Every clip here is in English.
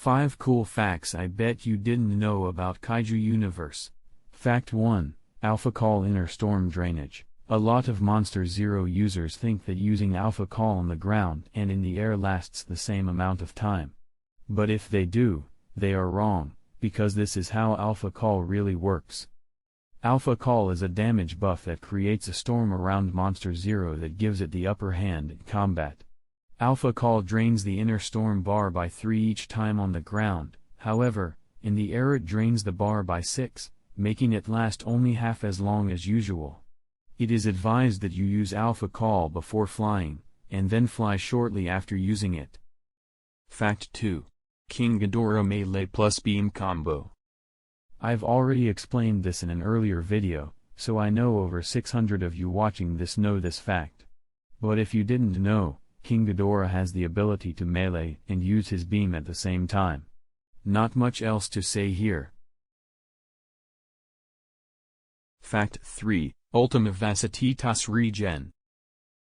5 cool facts I bet you didn't know about Kaiju Universe. Fact 1. Alpha Call Inner Storm Drainage. A lot of Monster Zero users think that using Alpha Call on the ground and in the air lasts the same amount of time. But if they do, they are wrong, because this is how Alpha Call really works. Alpha Call is a damage buff that creates a storm around Monster Zero that gives it the upper hand in combat. Alpha Call drains the inner storm bar by 3 each time on the ground, however, in the air it drains the bar by 6, making it last only half as long as usual. It is advised that you use Alpha Call before flying, and then fly shortly after using it. Fact 2. King Ghidorah melee+beam combo. I've already explained this in an earlier video, so I know over 600 of you watching this know this fact. But if you didn't know, King Ghidorah has the ability to melee and use his beam at the same time. Not much else to say here. Fact 3. Ultima Vasititas Regen.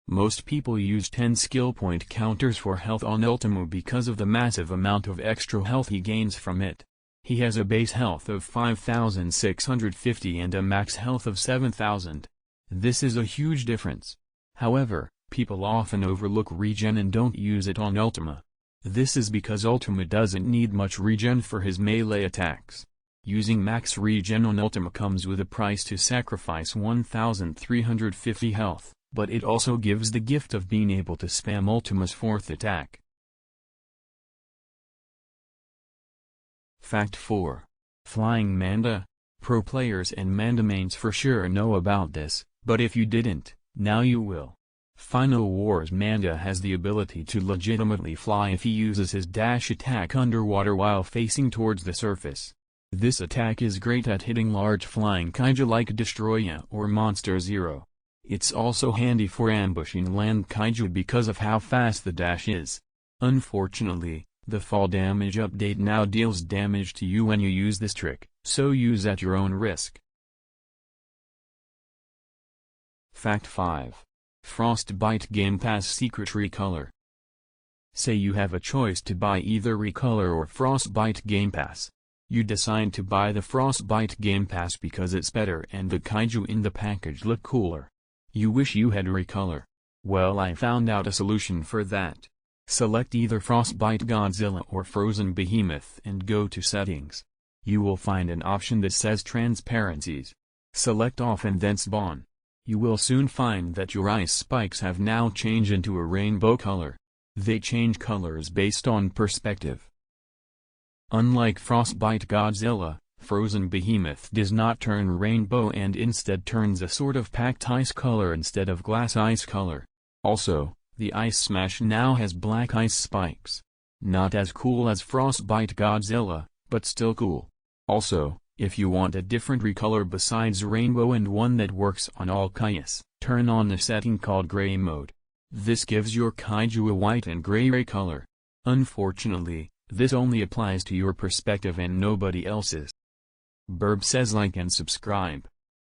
Most people use 10 skill point counters for health on Ultima because of the massive amount of extra health he gains from it. He has a base health of 5,650 and a max health of 7,000. This is a huge difference. However, people often overlook Regen and don't use it on Ultima. This is because Ultima doesn't need much regen for his melee attacks. Using max regen on Ultima comes with a price to sacrifice 1,350 health, but it also gives the gift of being able to spam Ultima's 4th attack. Fact 4. Flying Manda. Pro players and Manda mains for sure know about this, but if you didn't, now you will. Final Wars Manda has the ability to legitimately fly if he uses his dash attack underwater while facing towards the surface. This attack is great at hitting large flying kaiju like Ghidorah or Monster Zero. It's also handy for ambushing land kaiju because of how fast the dash is. Unfortunately, the fall damage update now deals damage to you when you use this trick, so use at your own risk. Fact 5. Frostbite Gamepass Secret Recolor. Say you have a choice to buy either Recolor or Frostbite Gamepass. You decide to buy the Frostbite Gamepass because it's better and the kaiju in the package look cooler. You wish you had Recolor. Well, I found out a solution for that. Select either Frostbite Godzilla or Frozen Behemoth and go to Settings. You will find an option that says Transparencies. Select Off and then Spawn. You will soon find that your ice spikes have now changed into a rainbow color. They change colors based on perspective. Unlike Frostbite Godzilla, Frozen Behemoth does not turn rainbow and instead turns a sort of packed ice color instead of glass ice color. Also, the Ice Smash now has black ice spikes. Not as cool as Frostbite Godzilla, but still cool. Also, if you want a different recolor besides rainbow and one that works on all kaijus, turn on a setting called Gray Mode. This gives your kaiju a white and gray recolor. Unfortunately, this only applies to your perspective and nobody else's. Burb says like and subscribe.